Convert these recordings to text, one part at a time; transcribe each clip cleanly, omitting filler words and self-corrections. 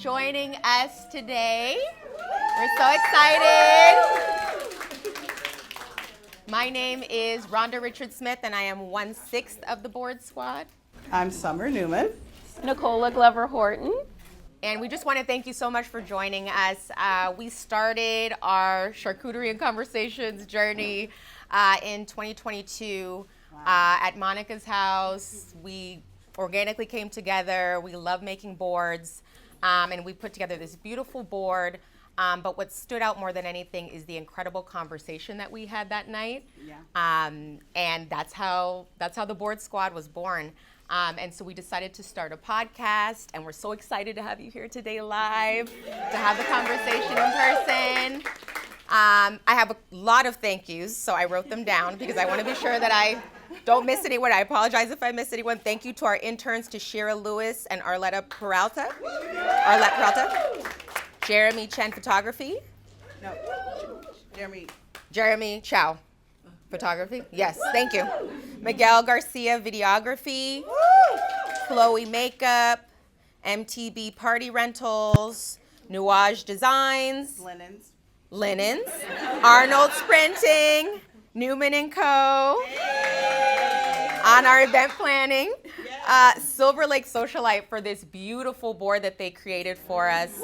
joining us today. We're so excited. My name is Rhonda Richard-Smith, and I am 1/6 of the board squad. I'm Summer Newman. Nicola Glover-Horton. And we just want to thank you so much for joining us. We started our Charcuterie and Conversations journey in 2022 at Monica's house. We organically came together. We love making boards, and we put together this beautiful board. But what stood out more than anything is the incredible conversation that we had that night. Yeah. And that's how the board squad was born. And so we decided to start a podcast, and we're so excited to have you here today live, to have the conversation in person. I have a lot of thank yous, so I wrote them down because I want to be sure that I don't miss anyone. I apologize if I miss anyone. Thank you to our interns, Tashira Lewis and Arlette Peralta. Jeremy Chen Photography. No, Jeremy Chow Photography. Yes, thank you. Miguel Garcia Videography. Chloe Makeup. MTB Party Rentals. Nuage Designs. Linens. Arnold's Printing. Newman & Co. On our event planning. Silver Lake Socialite for this beautiful board that they created for us.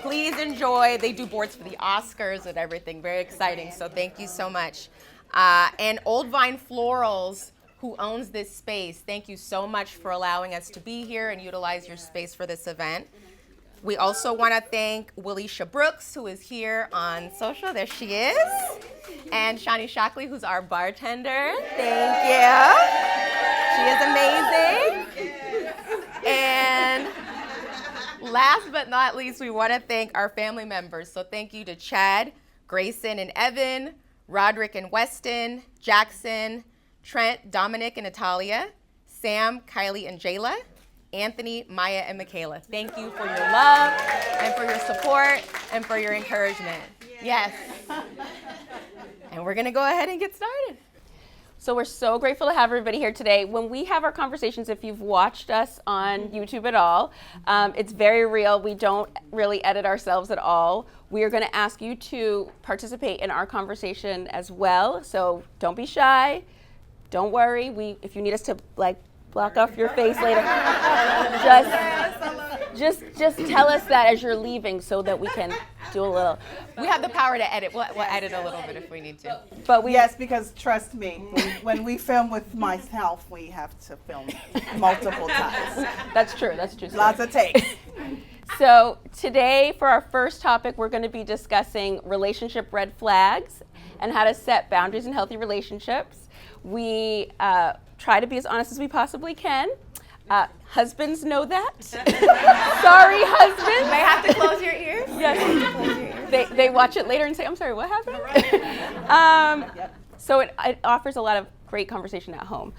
Please enjoy. They do boards for the Oscars and everything. Very exciting. So thank you so much. And Old Vine Florals, who owns this space. Thank you so much for allowing us to be here and utilize your space for this event. We also want to thank Willisha Brooks, who is here on social. There she is. And Shani Shockley, who's our bartender. Thank you. She is amazing. And last but not least, we want to thank our family members. So thank you to Chad, Grayson, and Evan, Roderick and Weston, Jackson, Trent, Dominic, and Natalia, Sam, Kylie, and Jayla, Anthony, Maya, and Michaela. Thank you for your love and for your support and for your encouragement. Yes. And we're going to go ahead and get started. So we're so grateful to have everybody here today. When we have our conversations, if you've watched us on YouTube at all, it's very real. We don't really edit ourselves at all. We are going to ask you to participate in our conversation as well. So don't be shy. Don't worry. If you need us to block off your face later, just tell us that as you're leaving so that we can do a little. We have the power to edit. We'll edit a little bit if we need to. But Yes, because trust me, when we film with myself, we have to film multiple times. That's true. Lots of takes. So today, for our first topic, we're going to be discussing relationship red flags and how to set boundaries in healthy relationships. We try to be as honest as we possibly can. Husbands know that. Sorry, husbands. You may have to close your ears. Yes. They watch it later and say, I'm sorry, what happened? So it offers a lot of great conversation at home.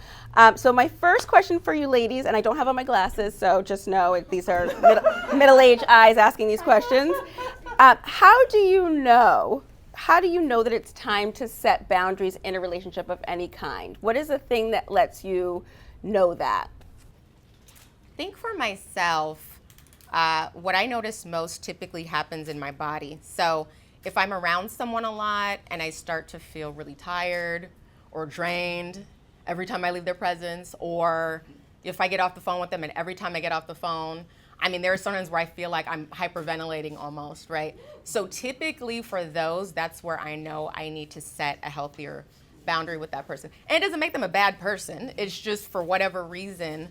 So my first question for you ladies, and I don't have on my glasses, so just know these are middle-aged eyes asking these questions. How do you know that it's time to set boundaries in a relationship of any kind? What is the thing that lets you know that? I think for myself, what I notice most typically happens in my body. So if I'm around someone a lot and I start to feel really tired or drained every time I leave their presence, or if I get off the phone with them and every time I get off the phone, I mean, there are sometimes where I feel like I'm hyperventilating almost, right? So typically for those, that's where I know I need to set a healthier boundary with that person. And it doesn't make them a bad person. It's just for whatever reason,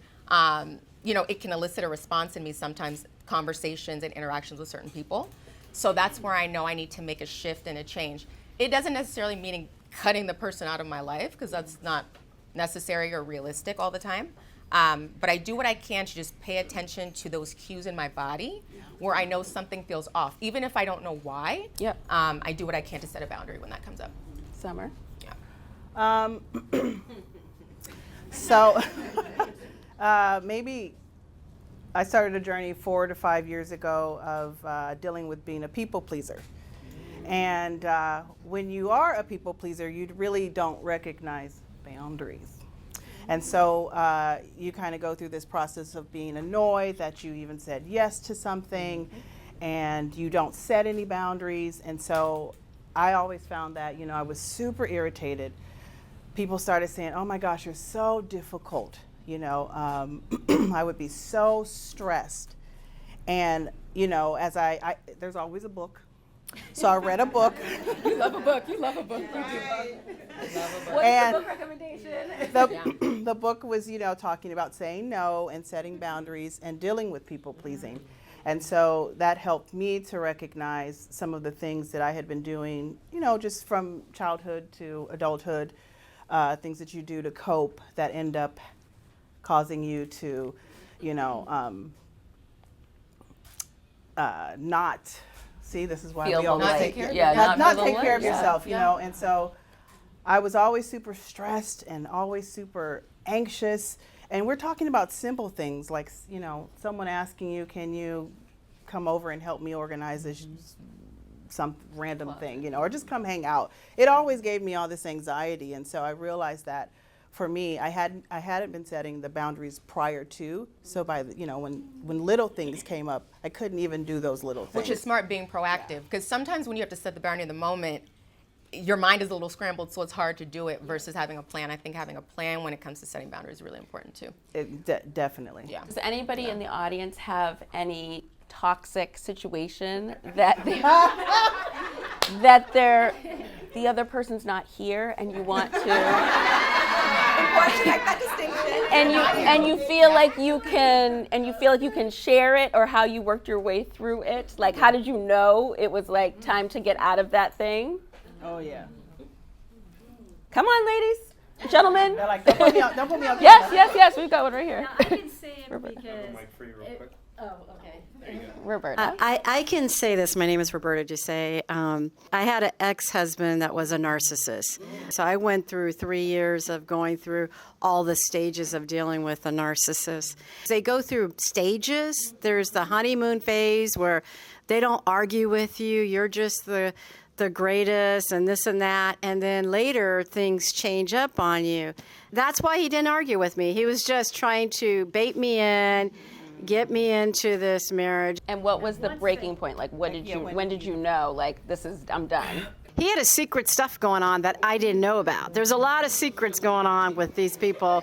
it can elicit a response in me sometimes, conversations and interactions with certain people. So that's where I know I need to make a shift and a change. It doesn't necessarily mean cutting the person out of my life, because that's not necessary or realistic all the time. But I do what I can to just pay attention to those cues in my body where I know something feels off, even if I don't know why. Yep. I do what I can to set a boundary when that comes up. Summer? Yeah. So maybe I started a journey 4 to 5 years ago of dealing with being a people pleaser. And when you are a people pleaser, you really don't recognize boundaries. And so you kind of go through this process of being annoyed that you even said yes to something, and you don't set any boundaries. And so I always found that, I was super irritated. People started saying, "Oh my gosh, you're so difficult." I would be so stressed. And, as I there's always a book. So I read a book. You love a book. You love a book. What's And the book recommendation? the book was, talking about saying no and setting boundaries and dealing with people pleasing. And so that helped me to recognize some of the things that I had been doing, just from childhood to adulthood, things that you do to cope that end up causing you to, not see. This is why Feel we always the take light. care, Yeah, not feel take the care of light. yourself, Yeah. And so I was always super stressed and always super anxious. And we're talking about simple things like, someone asking you, "Can you come over and help me organize this?" Some random thing, or just come hang out. It always gave me all this anxiety. And so I realized that for me, I hadn't been setting the boundaries prior to. So by when little things came up, I couldn't even do those little things. Which is smart, being proactive, because sometimes when you have to set the boundary in the moment, your mind is a little scrambled, so it's hard to do it versus having a plan. I think having a plan when it comes to setting boundaries is really important too. Definitely. Yeah. Does anybody in the audience have any toxic situation that the other person's not here and you want to and you feel like you can share it, or how you worked your way through it? Like, how did you know it was like time to get out of that thing? Oh yeah. Come on, ladies, gentlemen. They're like, don't put me on. Don't put me on. Yes, we've got one right here. Now, I can say it Roberta. because. Mic for you real quick. Oh, okay. Roberta. I can say this. My name is Roberta Ducey. I had an ex-husband that was a narcissist. So I went through 3 years of going through all the stages of dealing with a narcissist. They go through stages. There's the honeymoon phase where they don't argue with you. You're just the greatest and this and that. And then later things change up on you. That's why he didn't argue with me. He was just trying to bait me in, get me into this marriage. And what was the breaking point? Like, when did you know, like, I'm done? He had a secret stuff going on that I didn't know about. There's a lot of secrets going on with these people.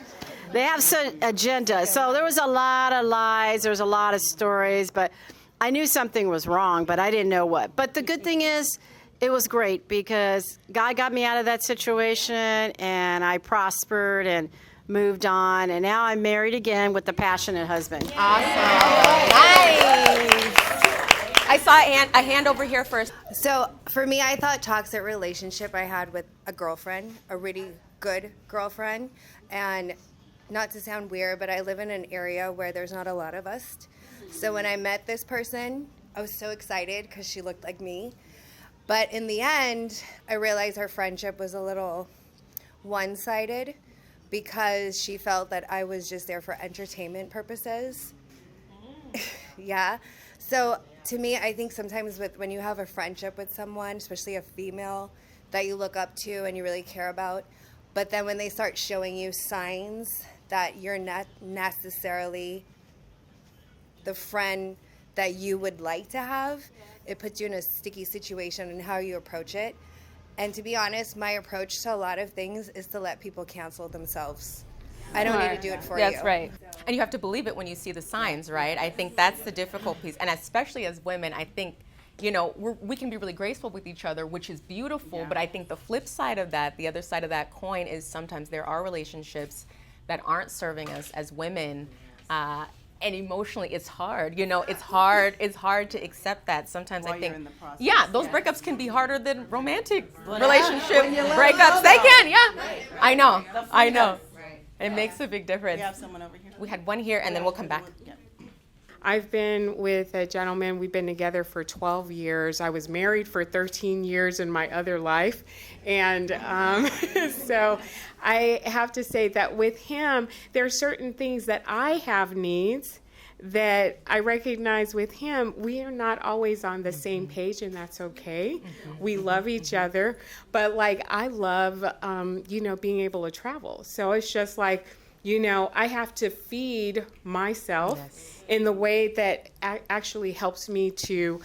They have some agenda. So there was a lot of lies. There was a lot of stories, but I knew something was wrong, but I didn't know what. But the good thing is, it was great because God got me out of that situation and I prospered and moved on, and now I'm married again with a passionate husband. Awesome. Nice. I saw a hand over here first. So for me, I thought toxic relationship I had with a girlfriend, a really good girlfriend. And not to sound weird, but I live in an area where there's not a lot of us. So when I met this person, I was so excited because she looked like me. But in the end, I realized our friendship was a little one-sided because she felt that I was just there for entertainment purposes. Yeah. So to me, I think sometimes when you have a friendship with someone, especially a female that you look up to and you really care about, but then when they start showing you signs that you're not necessarily the friend that you would like to have, it puts you in a sticky situation in how you approach it. And to be honest, my approach to a lot of things is to let people cancel themselves. I don't need to do it for you. That's right. And you have to believe it when you see the signs, right? I think that's the difficult piece. And especially as women, I think, we can be really graceful with each other, which is beautiful. Yeah. But I think the flip side of that, the other side of that coin, is sometimes there are relationships that aren't serving us as women. And emotionally, it's hard. It's hard to accept that. Sometimes While I think, you're in the process. Yeah, those breakups can be harder than romantic relationship breakups. They can, yeah. Right. I know. Right. It makes a big difference. We have someone over here. We had one here, and then we'll come back. Yeah. I've been with a gentleman. We've been together for 12 years. I was married for 13 years in my other life. And so I have to say that with him, there are certain things that I have needs that I recognize with him. We are not always on the same page, and that's okay. We love each other. But, I love, being able to travel. So it's just like, You know, I have to feed myself in the way that actually helps me to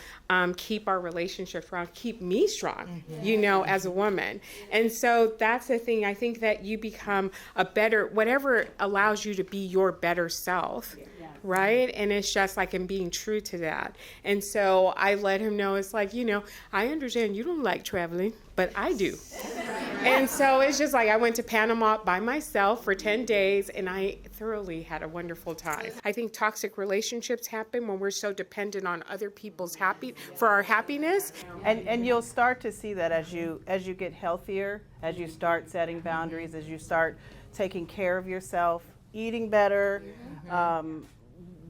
keep our relationship strong, keep me strong, you know, as a woman. And so that's the thing. I think that you become a better, whatever allows you to be your better self. Right? And it's just like in being true to that. And so I let him know, it's like, you know, I understand you don't like traveling, but I do. And so it's just like I went to Panama by myself for 10 days and I thoroughly had a wonderful time. I think toxic relationships happen when we're so dependent on other people's for our happiness. And you'll start to see that as you get healthier, as you start setting boundaries, as you start taking care of yourself, eating better,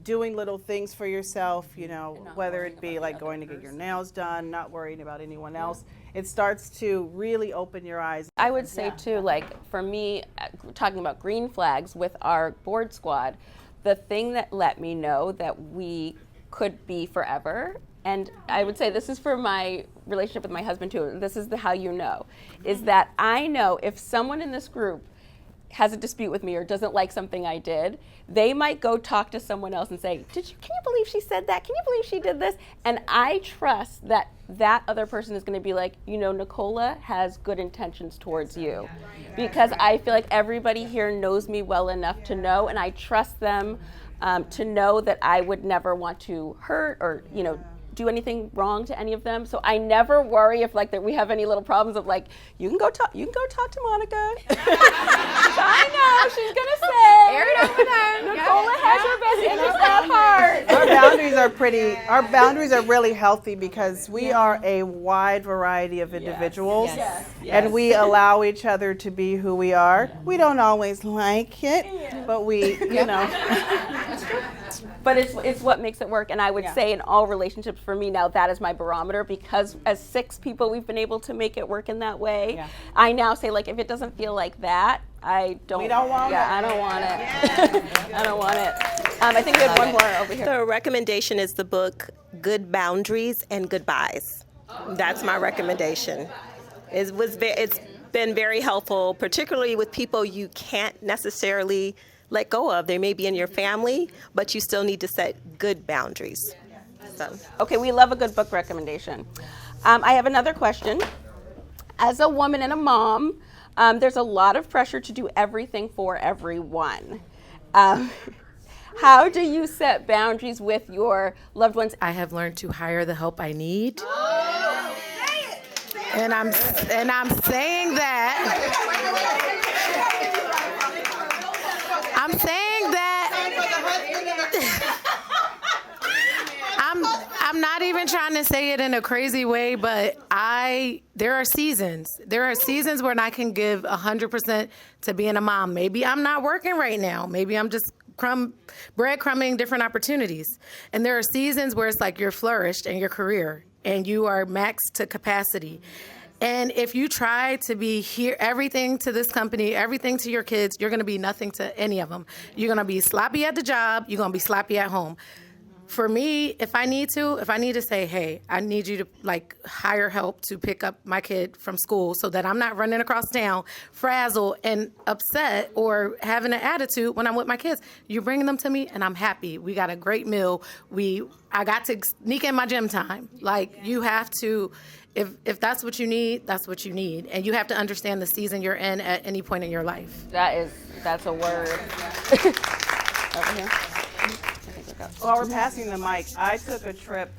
doing little things for yourself, you know, whether it be like going to get your nails done, not worrying about anyone else. It starts to really open your eyes. I would say too, like for me, talking about green flags with our board squad, the thing that let me know that we could be forever, and I would say this is for my relationship with my husband too, this is how you know, is that I know if someone in this group has a dispute with me or doesn't like something I did, they might go talk to someone else and say, can you believe she said that? Can you believe she did this? And I trust that that other person is going to be like, you know, Nicola has good intentions towards you. Because I feel like everybody here knows me well enough to know, and I trust them to know that I would never want to hurt or, you know, do anything wrong to any of them. So I never worry if like that we have any little problems of like, you can go talk to Monica. I know she's gonna say Air it out with them. Nicola has your best interest at heart. Our boundaries are really healthy because we are a wide variety of individuals and we allow each other to be who we are. We don't always like it, but we, you know. But it's what makes it work. And I would say in all relationships for me now, that is my barometer, because as 6 people, we've been able to make it work in that way. Yeah. I now say, like, if it doesn't feel like that, I don't. We don't want it. I don't want it. I don't want it. I think we have one more over here. The recommendation is the book Good Boundaries and Goodbyes. That's my recommendation. It's been very helpful, particularly with people you can't necessarily let go of. They may be in your family, but you still need to set good boundaries. So. Okay, we love a good book recommendation. I have another question. As a woman and a mom, there's a lot of pressure to do everything for everyone. How do you set boundaries with your loved ones? I have learned to hire the help I need. And I'm saying that. I'm saying that I'm not even trying to say it in a crazy way, but there are seasons. There are seasons when I can give 100% to being a mom. Maybe I'm not working right now. Maybe I'm just breadcrumbing different opportunities. And there are seasons where it's like you're flourished in your career and you are maxed to capacity. And if you try to be here, everything to this company, everything to your kids, you're going to be nothing to any of them. You're going to be sloppy at the job. You're going to be sloppy at home. For me, if I need to say, hey, I need you to like hire help to pick up my kid from school so that I'm not running across town, frazzled and upset or having an attitude when I'm with my kids. You're bringing them to me and I'm happy. We got a great meal. I got to sneak in my gym time. Like you have to, if that's what you need, that's what you need. And you have to understand the season you're in at any point in your life. That's a word. Over here. While we're passing the mic, I took a trip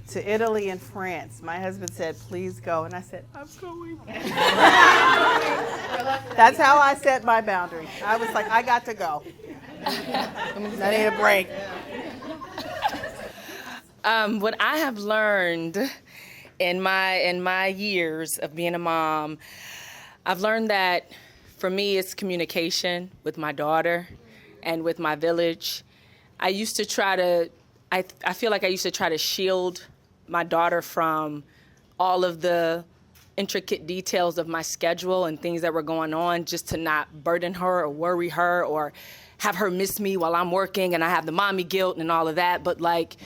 to Italy and France. My husband said, please go. And I said, I'm going. That's how I set my boundary. I was like, I got to go. I need a break. What I have learned in my years of being a mom, I've learned that for me it's communication with my daughter and with my village. I feel like I used to try to shield my daughter from all of the intricate details of my schedule and things that were going on, just to not burden her or worry her or have her miss me while I'm working and I have the mommy guilt and all of that. But like,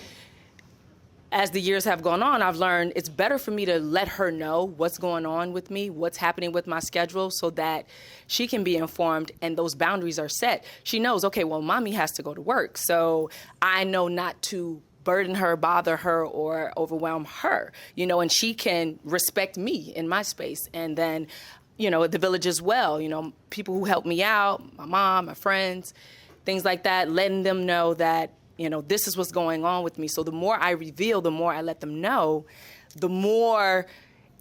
as the years have gone on, I've learned it's better for me to let her know what's going on with me, what's happening with my schedule, so that she can be informed and those boundaries are set. She knows, okay, well, mommy has to go to work, so I know not to burden her, bother her, or overwhelm her, and she can respect me in my space. And then, the village as well, people who help me out, my mom, my friends, things like that, letting them know that, this is what's going on with me. So the more I reveal, the more I let them know, the more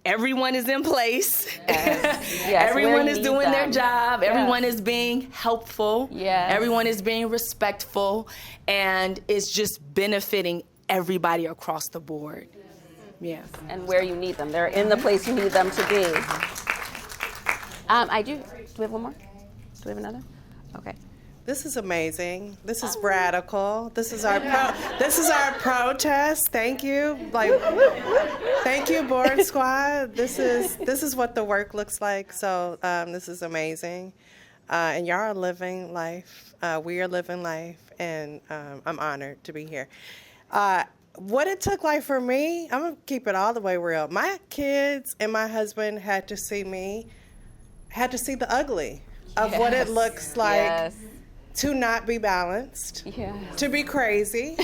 everyone is in place. Yes, Everyone is need doing their them. job. Yes. Everyone is being helpful. Yes. Everyone is being respectful. And it's just benefiting everybody across the board. Yes. And where you need them. They're in the place you need them to be. Do we have one more? Do we have another? Okay. This is amazing. This is radical. This is our protest. Thank you. Thank you, Board Squad. This is what the work looks like. So this is amazing. And y'all are living life. We are living life, and I'm honored to be here. What it took like for me, I'm gonna keep it all the way real. My kids and my husband had to see the ugly of what it looks like to not be balanced, to be crazy,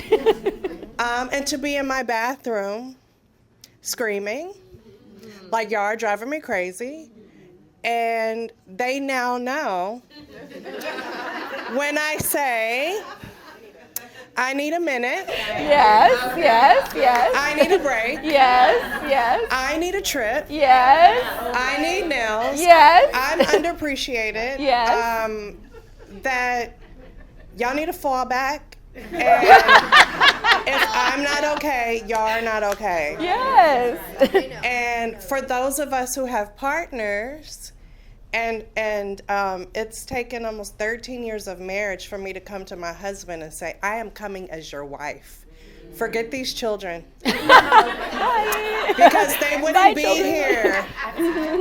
and to be in my bathroom screaming, like y'all are driving me crazy. And they now know when I say, I need a minute. Yes. I need a break. Yes. I need a trip. Yes. I need nails. Yes. I'm underappreciated. Yes. That y'all need to fall back. And if I'm not okay, y'all are not okay. Yes. And for those of us who have partners, and it's taken almost 13 years of marriage for me to come to my husband and say, I am coming as your wife. Forget these children. Because they wouldn't be here.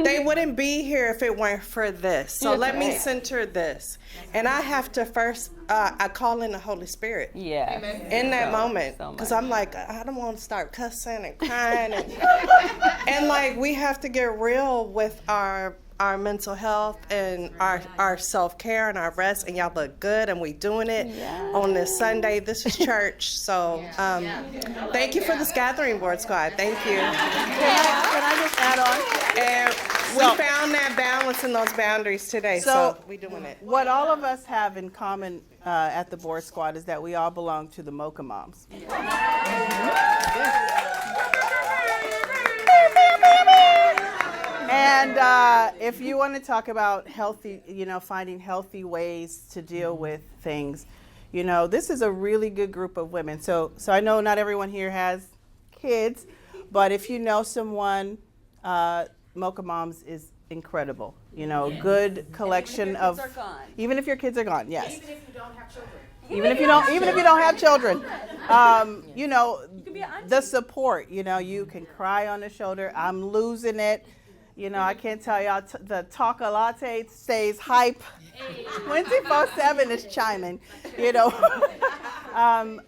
They wouldn't be here if it weren't for this. So let me center this. And I have to first, I call in the Holy Spirit. Yeah. In that moment. Because I'm like, I don't want to start cussing and crying. And like, we have to get real with our mental health and our self-care and our rest, and y'all look good, and we doing it on this Sunday. This is church, so thank you for this gathering, Board Squad. Thank you. Can I just add on? And we found that balance in those boundaries today, so we doing it. What all of us have in common at the Board Squad is that we all belong to the Mocha Moms. And if you want to talk about healthy, finding healthy ways to deal with things, this is a really good group of women. So I know not everyone here has kids, but if you know someone, Mocha Moms is incredible. Good collection of, even if your kids are gone, yes. Even if you don't have children. Even if you don't have children, the support. You can cry on the shoulder. I'm losing it. I can't tell y'all, the Talka Latte stays hype. 24/7 is chiming,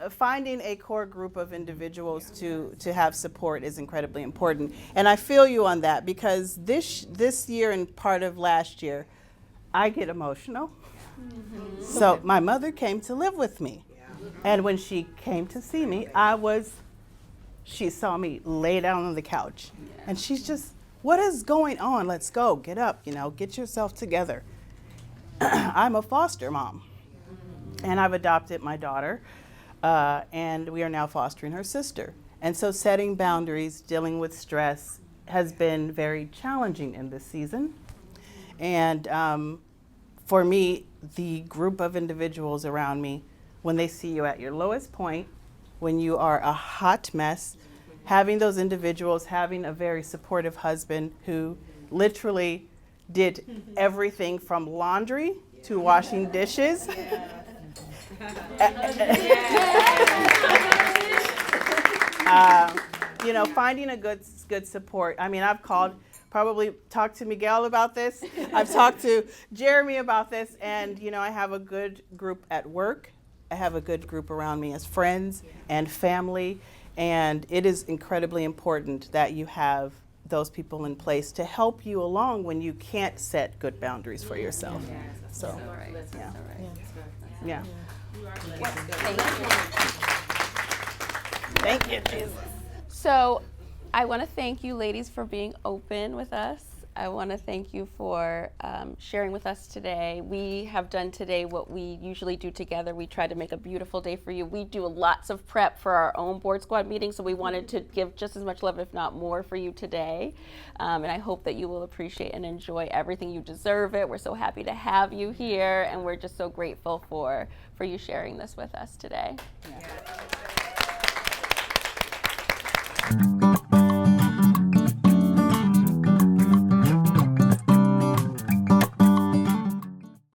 Finding a core group of individuals to have support is incredibly important. And I feel you on that, because this year and part of last year, I get emotional. Mm-hmm. So my mother came to live with me. And when she came to see me, she saw me lay down on the couch. And she's just, what is going on? Let's go. Get up, get yourself together. I'm a foster mom, and I've adopted my daughter, and we are now fostering her sister. And so setting boundaries, dealing with stress has been very challenging in this season. And for me, the group of individuals around me, when they see you at your lowest point, when you are a hot mess, having those individuals, having a very supportive husband who literally did everything from laundry to washing dishes. Finding a good support. I mean, I've probably talked to Miguel about this. I've talked to Jeremy about this, and I have a good group at work. I have a good group around me as friends and family. And it is incredibly important that you have those people in place to help you along when you can't set good boundaries for yourself. So, yeah. Thank you, Jesus. So I want to thank you ladies for being open with us. I want to thank you for sharing with us today. We have done today what we usually do together. We try to make a beautiful day for you. We do lots of prep for our own board squad meeting, so we wanted to give just as much love, if not more, for you today. And I hope that you will appreciate and enjoy everything. You deserve it. We're so happy to have you here, and we're just so grateful for you sharing this with us today. Yeah.